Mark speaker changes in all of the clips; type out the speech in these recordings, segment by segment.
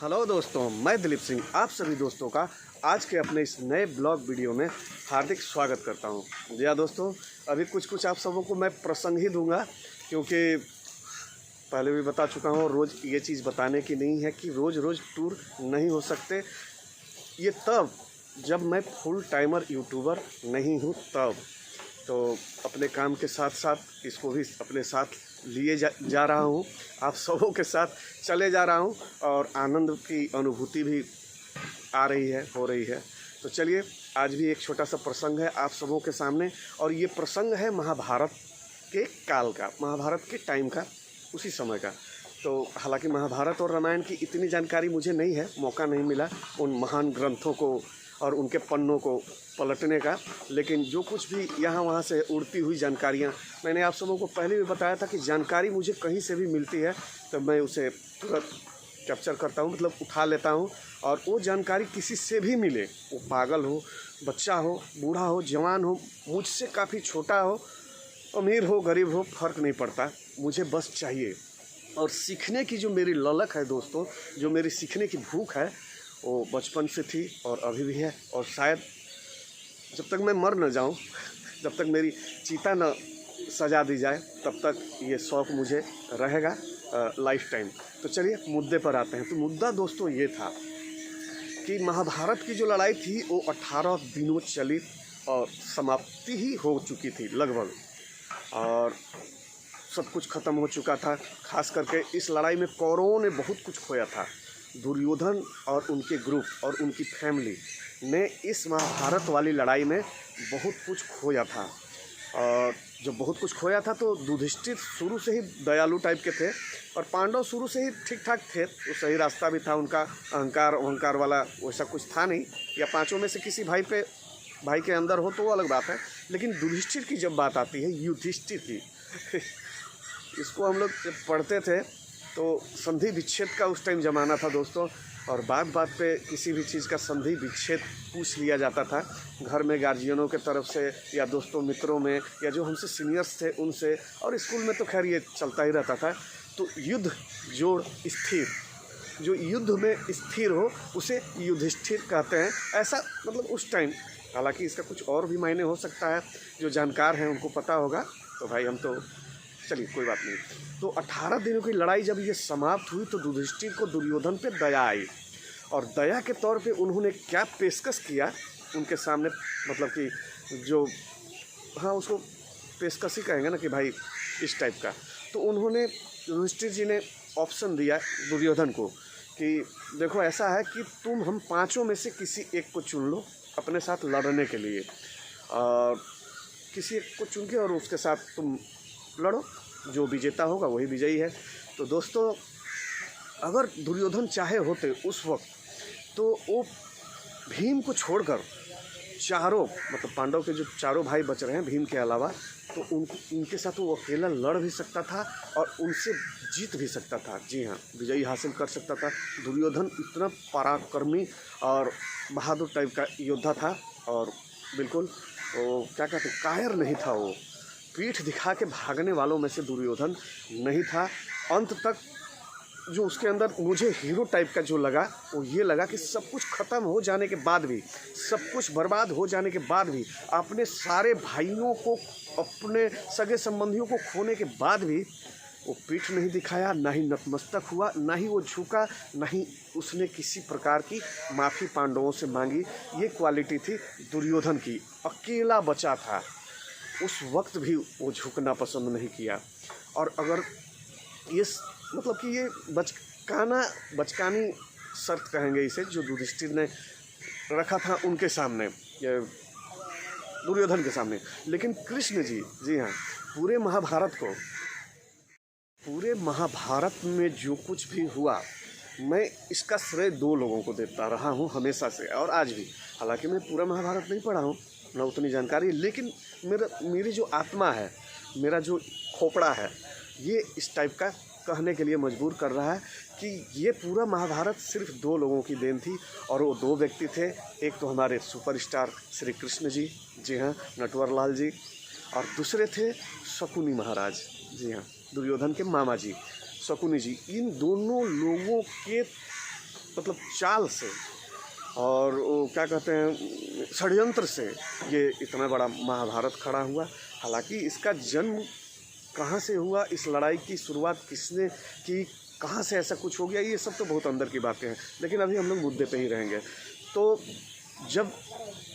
Speaker 1: Hello दोस्तों, मैं दिलीप सिंह आप सभी दोस्तों का आज के अपने इस नए ब्लॉग वीडियो में हार्दिक स्वागत करता हूं। जी हाँ दोस्तों, अभी कुछ आप सबों को मैं प्रसंग ही दूंगा, क्योंकि पहले भी बता चुका हूं। रोज़ ये चीज़ बताने की नहीं है कि रोज़ रोज़ टूर नहीं हो सकते। ये तब जब मैं फुल टाइमर यूट्यूबर नहीं हूँ तब तो अपने काम के साथ साथ इसको भी अपने साथ लिए जा रहा हूँ। आप सबों के साथ चले जा रहा हूँ और आनंद की अनुभूति भी आ रही है, हो रही है। तो चलिए, आज भी एक छोटा सा प्रसंग है आप सबों के सामने, और ये प्रसंग है महाभारत के काल का, महाभारत के टाइम का, उसी समय का। तो हालांकि महाभारत और रामायण की इतनी जानकारी मुझे नहीं है, मौका नहीं मिला उन महान ग्रंथों को और उनके पन्नों को पलटने का, लेकिन जो कुछ भी यहाँ वहाँ से उड़ती हुई जानकारियाँ, मैंने आप सबों को पहले भी बताया था कि जानकारी मुझे कहीं से भी मिलती है तो मैं उसे तुरंत कैप्चर करता हूँ, मतलब उठा लेता हूँ। और वो जानकारी किसी से भी मिले, वो पागल हो, बच्चा हो, बूढ़ा हो, जवान हो, मुझसे काफ़ी छोटा हो, अमीर हो, गरीब हो, फ़र्क नहीं पड़ता, मुझे बस चाहिए। और सीखने की जो मेरी ललक है दोस्तों, जो मेरी सीखने की भूख है, वो बचपन से थी और अभी भी है। और शायद जब तक मैं मर न जाऊं, जब तक मेरी चिता न सजा दी जाए, तब तक ये शौक़ मुझे रहेगा लाइफ टाइम। तो चलिए मुद्दे पर आते हैं। तो मुद्दा दोस्तों ये था कि महाभारत की जो लड़ाई थी वो 18 दिनों चली और समाप्ति ही हो चुकी थी लगभग, और सब कुछ ख़त्म हो चुका था। खास करके इस लड़ाई में कौरवों ने बहुत कुछ खोया था। दुर्योधन और उनके ग्रुप और उनकी फैमिली ने इस महाभारत वाली लड़ाई में बहुत कुछ खोया था। और जब बहुत कुछ खोया था तो युधिष्ठिर शुरू से ही दयालु टाइप के थे, और पांडव शुरू से ही ठीक ठाक थे। तो सही रास्ता भी था उनका, अहंकार वाला वैसा कुछ था नहीं। या पांचों में से किसी भाई के अंदर हो तो वो अलग बात है, लेकिन युधिष्ठिर की जब बात आती है, युधिष्ठिर की इसको हम लोग जब पढ़ते थे तो संधि विच्छेद का उस टाइम ज़माना था दोस्तों, और बात पे किसी भी चीज़ का संधि विच्छेद पूछ लिया जाता था घर में गार्जियनों के तरफ से, या दोस्तों मित्रों में, या जो हमसे सीनियर्स थे उनसे, और स्कूल में तो खैर ये चलता ही रहता था। तो युद्ध जोड़ स्थिर, जो युद्ध में स्थिर हो उसे युधिष्ठिर कहते हैं, ऐसा मतलब उस टाइम। हालांकि इसका कुछ और भी मायने हो सकता है, जो जानकार हैं उनको पता होगा। तो भाई हम तो चलिए कोई बात नहीं। तो 18 दिनों की लड़ाई जब ये समाप्त हुई तो युधिष्ठिर को दुर्योधन पे दया आई, और दया के तौर पे उन्होंने क्या पेशकश किया उनके सामने, मतलब कि जो, हाँ उसको पेशकश ही कहेंगे ना कि भाई इस टाइप का। तो उन्होंने, युधिष्ठिर जी ने ऑप्शन दिया दुर्योधन को कि देखो ऐसा है कि तुम हम पाँचों में से किसी एक को चुन लो अपने साथ लड़ने के लिए, और किसी एक को चुन के और उसके साथ तुम लड़ो, जो विजेता होगा वही विजयी है। तो दोस्तों, अगर दुर्योधन चाहे होते उस वक्त तो वो भीम को छोड़कर चारों, मतलब पांडव के जो चारों भाई बच रहे हैं भीम के अलावा, तो उनके साथ वो अकेला लड़ भी सकता था और उनसे जीत भी सकता था। जी हाँ, विजयी हासिल कर सकता था। दुर्योधन इतना पराक्रमी और बहादुर टाइप का योद्धा था, और बिल्कुल वो क्या कहते, कायर नहीं था। वो पीठ दिखा के भागने वालों में से दुर्योधन नहीं था। अंत तक जो उसके अंदर मुझे हीरो टाइप का जो लगा, वो ये लगा कि सब कुछ ख़त्म हो जाने के बाद भी, सब कुछ बर्बाद हो जाने के बाद भी, अपने सारे भाइयों को, अपने सगे संबंधियों को खोने के बाद भी वो पीठ नहीं दिखाया, ना ही नतमस्तक हुआ, ना ही वो झुका, ना ही उसने किसी प्रकार की माफ़ी पांडवों से मांगी। ये क्वालिटी थी दुर्योधन की। अकेला बचा था, उस वक्त भी वो झुकना पसंद नहीं किया। और अगर ये मतलब कि ये बचकानी शर्त कहेंगे इसे, जो युधिष्ठिर ने रखा था उनके सामने, दुर्योधन के सामने। लेकिन कृष्ण जी, जी हाँ, पूरे महाभारत में जो कुछ भी हुआ, मैं इसका श्रेय दो लोगों को देता रहा हूँ हमेशा से, और आज भी। हालांकि मैं पूरा महाभारत नहीं पढ़ा हूँ, ना उतनी जानकारी, लेकिन मेरी जो आत्मा है, मेरा जो खोपड़ा है, ये इस टाइप का कहने के लिए मजबूर कर रहा है कि ये पूरा महाभारत सिर्फ दो लोगों की देन थी, और वो दो व्यक्ति थे। एक तो हमारे सुपरस्टार श्री कृष्ण जी, जी हाँ, नटवर लाल जी, और दूसरे थे शकुनी महाराज, जी हाँ, दुर्योधन के मामा जी शकुनी जी। इन दोनों लोगों के मतलब चाल से और वो क्या कहते हैं षड्यंत्र से ये इतना बड़ा महाभारत खड़ा हुआ। हालांकि इसका जन्म कहाँ से हुआ, इस लड़ाई की शुरुआत किसने की, कहाँ से ऐसा कुछ हो गया, ये सब तो बहुत अंदर की बातें हैं। लेकिन अभी हम लोग मुद्दे पे ही रहेंगे। तो जब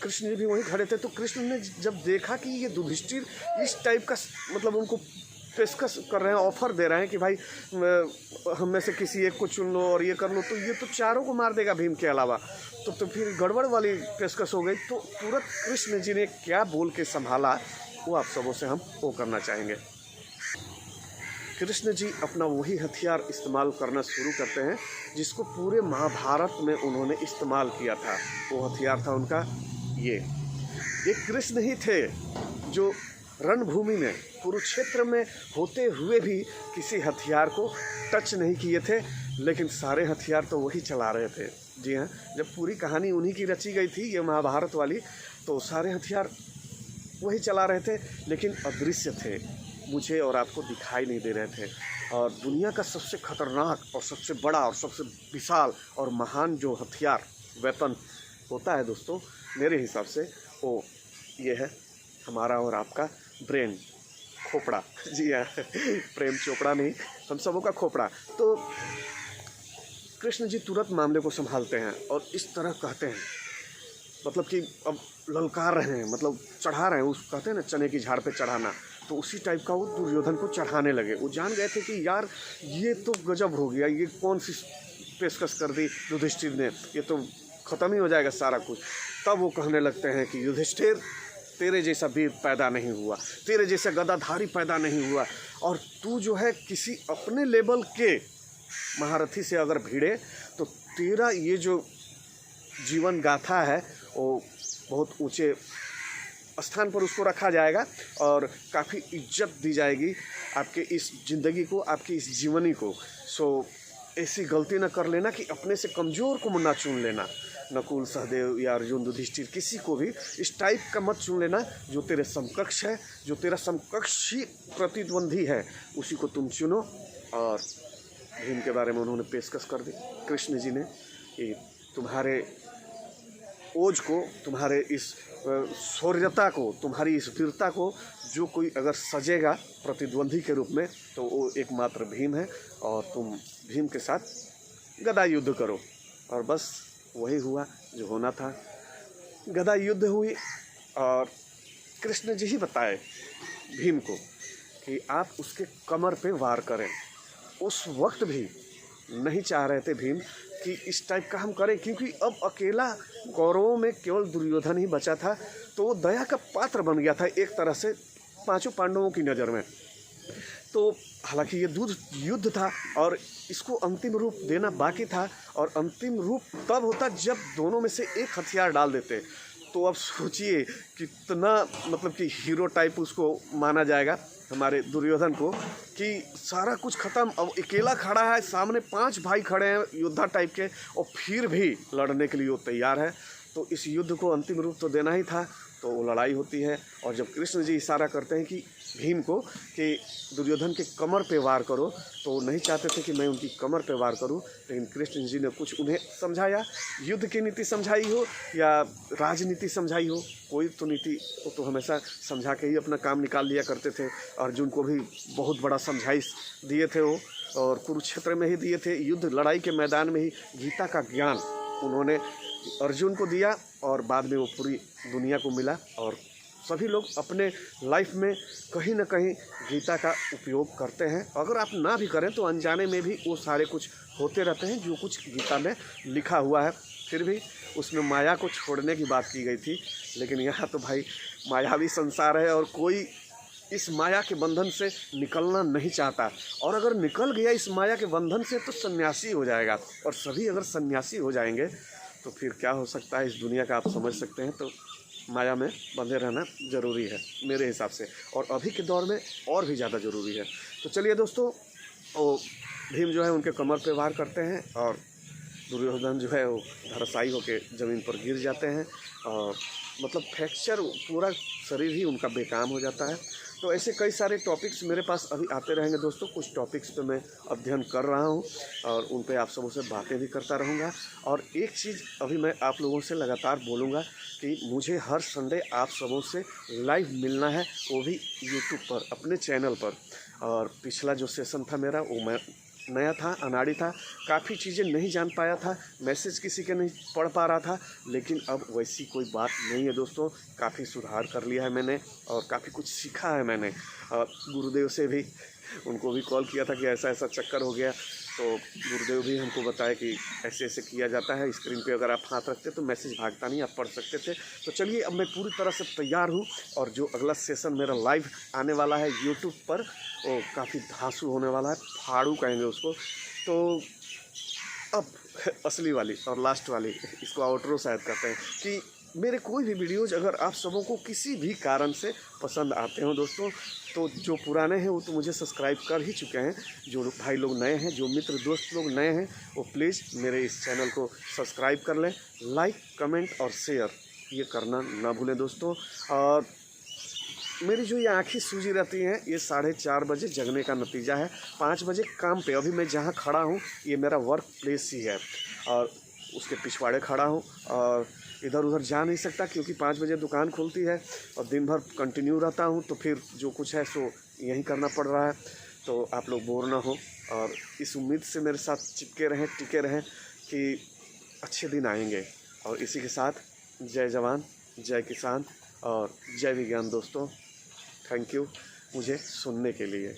Speaker 1: कृष्ण जी भी वहीं खड़े थे तो कृष्ण ने जब देखा कि ये युधिष्ठिर इस टाइप का मतलब उनको पेशकश कर रहे हैं, ऑफर दे रहे हैं कि भाई हम में से किसी एक को चुन लो और ये कर लो, तो ये तो चारों को मार देगा भीम के अलावा। तो फिर गड़बड़ वाली पेशकश हो गई। तो तुरंत कृष्ण जी ने क्या बोल के संभाला वो आप सबों से हम वो करना चाहेंगे। कृष्ण जी अपना वही हथियार इस्तेमाल करना शुरू करते हैं जिसको पूरे महाभारत में उन्होंने इस्तेमाल किया था। वो हथियार था उनका ये कृष्ण ही थे जो रणभूमि में कुरुक्षेत्र में होते हुए भी किसी हथियार को टच नहीं किए थे, लेकिन सारे हथियार तो वही चला रहे थे। जी हाँ, जब पूरी कहानी उन्हीं की रची गई थी ये महाभारत वाली, तो सारे हथियार वही चला रहे थे, लेकिन अदृश्य थे, मुझे और आपको दिखाई नहीं दे रहे थे। और दुनिया का सबसे खतरनाक और सबसे बड़ा और सबसे विशाल और महान जो हथियार वेपन होता है दोस्तों, मेरे हिसाब से वो ये है हमारा और आपका ब्रेन, खोपड़ा। जी हाँ, प्रेम चोपड़ा नहीं, हम सबों का खोपड़ा। तो कृष्ण जी तुरंत मामले को संभालते हैं और इस तरह कहते हैं, मतलब कि अब ललकार रहे हैं, मतलब चढ़ा रहे हैं, उस कहते हैं ना चने की झाड़ पे चढ़ाना, तो उसी टाइप का वो दुर्योधन को चढ़ाने लगे। वो जान गए थे कि यार ये तो गजब हो गया, ये कौन सी पेशकश कर दी युधिष्ठिर ने, ये तो ख़त्म ही हो जाएगा सारा कुछ। तब वो कहने लगते हैं कि युधिष्ठिर तेरे जैसा वीर पैदा नहीं हुआ, तेरे जैसा गदाधारी पैदा नहीं हुआ, और तू जो है किसी अपने लेवल के महारथी से अगर भिड़े तो तेरा ये जो जीवन गाथा है वो बहुत ऊंचे स्थान पर उसको रखा जाएगा और काफ़ी इज्जत दी जाएगी आपके इस ज़िंदगी को, आपकी इस जीवनी को। सो ऐसी गलती ना कर लेना कि अपने से कमज़ोर को ना चुन लेना, नकुल सहदेव या अर्जुन युधिष्ठिर किसी को भी इस टाइप का मत चुन लेना। जो तेरे समकक्ष है, जो तेरा समकक्षी प्रतिद्वंदी है, उसी को तुम चुनो। और भीम के बारे में उन्होंने पेशकश कर दी कृष्ण जी ने कि तुम्हारे ओज को, तुम्हारे इस शौर्यता को, तुम्हारी इस वीरता को जो कोई अगर सजेगा प्रतिद्वंदी के रूप में तो वो एकमात्र भीम है, और तुम भीम के साथ गदा युद्ध करो। और बस वही हुआ जो होना था, गदा युद्ध हुई और कृष्ण जी ही बताए भीम को कि आप उसके कमर पे वार करें। उस वक्त भी नहीं चाह रहे थे भीम कि इस टाइप का हम करें, क्योंकि अब अकेला कौरवों में केवल दुर्योधन ही बचा था, तो वो दया का पात्र बन गया था एक तरह से पांचों पांडवों की नज़र में। तो हालांकि ये युद्ध था और इसको अंतिम रूप देना बाकी था, और अंतिम रूप तब होता जब दोनों में से एक हथियार डाल देते। तो अब सोचिए कितना मतलब कि हीरो टाइप उसको माना जाएगा हमारे दुर्योधन को कि सारा कुछ ख़त्म, अब अकेला खड़ा है, सामने 5 भाई खड़े हैं योद्धा टाइप के, और फिर भी लड़ने के लिए वो तैयार है। तो इस युद्ध को अंतिम रूप तो देना ही था। तो वो लड़ाई होती है और जब कृष्ण जी इशारा करते हैं कि भीम को कि दुर्योधन के कमर पे वार करो, तो वो नहीं चाहते थे कि मैं उनकी कमर पे वार करूं, लेकिन कृष्ण जी ने कुछ उन्हें समझाया, युद्ध की नीति समझाई हो या राजनीति समझाई हो, कोई तो नीति वो तो हमेशा समझा के ही अपना काम निकाल लिया करते थे। अर्जुन को भी बहुत बड़ा समझाइश दिए थे वो, और कुरुक्षेत्र में ही दिए थे, युद्ध लड़ाई के मैदान में ही गीता का ज्ञान उन्होंने अर्जुन को दिया, और बाद में वो पूरी दुनिया को मिला। और सभी लोग अपने लाइफ में कहीं ना कहीं गीता का उपयोग करते हैं, अगर आप ना भी करें तो अनजाने में भी वो सारे कुछ होते रहते हैं जो कुछ गीता में लिखा हुआ है। फिर भी उसमें माया को छोड़ने की बात की गई थी, लेकिन यहाँ तो भाई मायावी संसार है और कोई इस माया के बंधन से निकलना नहीं चाहता, और अगर निकल गया इस माया के बंधन से तो सन्यासी हो जाएगा, और सभी अगर सन्यासी हो जाएंगे तो फिर क्या हो सकता है इस दुनिया का आप समझ सकते हैं। तो माया में बंधे रहना ज़रूरी है मेरे हिसाब से, और अभी के दौर में और भी ज़्यादा ज़रूरी है। तो चलिए दोस्तों, वो भीम जो है उनके कमर पे वार करते हैं और दुर्योधन जो है वो धराशायी होकर ज़मीन पर गिर जाते हैं, और मतलब फ्रैक्चर पूरा शरीर ही उनका बेकाम हो जाता है। तो ऐसे कई सारे टॉपिक्स मेरे पास अभी आते रहेंगे दोस्तों। कुछ टॉपिक्स पे मैं अध्ययन कर रहा हूँ और उन पे आप सबों से बातें भी करता रहूँगा। और एक चीज़ अभी मैं आप लोगों से लगातार बोलूँगा कि मुझे हर संडे आप सबों से लाइव मिलना है, वो भी यूट्यूब पर अपने चैनल पर। और पिछला जो सेशन था मेरा वो मैं नया था, अनाड़ी था, काफ़ी चीज़ें नहीं जान पाया था, मैसेज किसी के नहीं पढ़ पा रहा था। लेकिन अब वैसी कोई बात नहीं है दोस्तों, काफ़ी सुधार कर लिया है मैंने और काफ़ी कुछ सीखा है मैंने। गुरुदेव से भी उनको भी कॉल किया था कि ऐसा ऐसा चक्कर हो गया, तो गुरुदेव भी हमको बताया कि ऐसे ऐसे किया जाता है, स्क्रीन पे अगर आप हाथ रखते तो मैसेज भागता नहीं, आप पढ़ सकते थे। तो चलिए अब मैं पूरी तरह से तैयार हूँ और जो अगला सेशन मेरा लाइव आने वाला है यूट्यूब पर वो काफ़ी धांसू होने वाला है, फाड़ू कहेंगे उसको। तो अब असली वाली और लास्ट वाली, इसको आउटरो शायद कहते हैं, कि मेरे कोई भी वीडियोज़ अगर आप सबों को किसी भी कारण से पसंद आते हो दोस्तों, तो जो पुराने हैं वो तो मुझे सब्सक्राइब कर ही चुके हैं। जो भाई लोग नए हैं, जो मित्र दोस्त लोग नए हैं, वो प्लीज़ मेरे इस चैनल को सब्सक्राइब कर लें। लाइक, कमेंट और शेयर ये करना ना भूलें दोस्तों। और मेरी जो ये आँखें सूजी रहती हैं, ये 4:30 बजे जगने का नतीजा है। 5 बजे काम पे, अभी मैं जहाँ खड़ा हूँ ये मेरा वर्क प्लेस ही है और उसके पिछवाड़े खड़ा हूँ और इधर उधर जा नहीं सकता क्योंकि 5 बजे दुकान खुलती है और दिन भर कंटिन्यू रहता हूँ। तो फिर जो कुछ है सो यहीं करना पड़ रहा है। तो आप लोग बोर ना हो और इस उम्मीद से मेरे साथ चिपके रहें, टिके रहें कि अच्छे दिन आएंगे। और इसी के साथ जय जवान, जय किसान और जय विज्ञान दोस्तों। थैंक यू मुझे सुनने के लिए।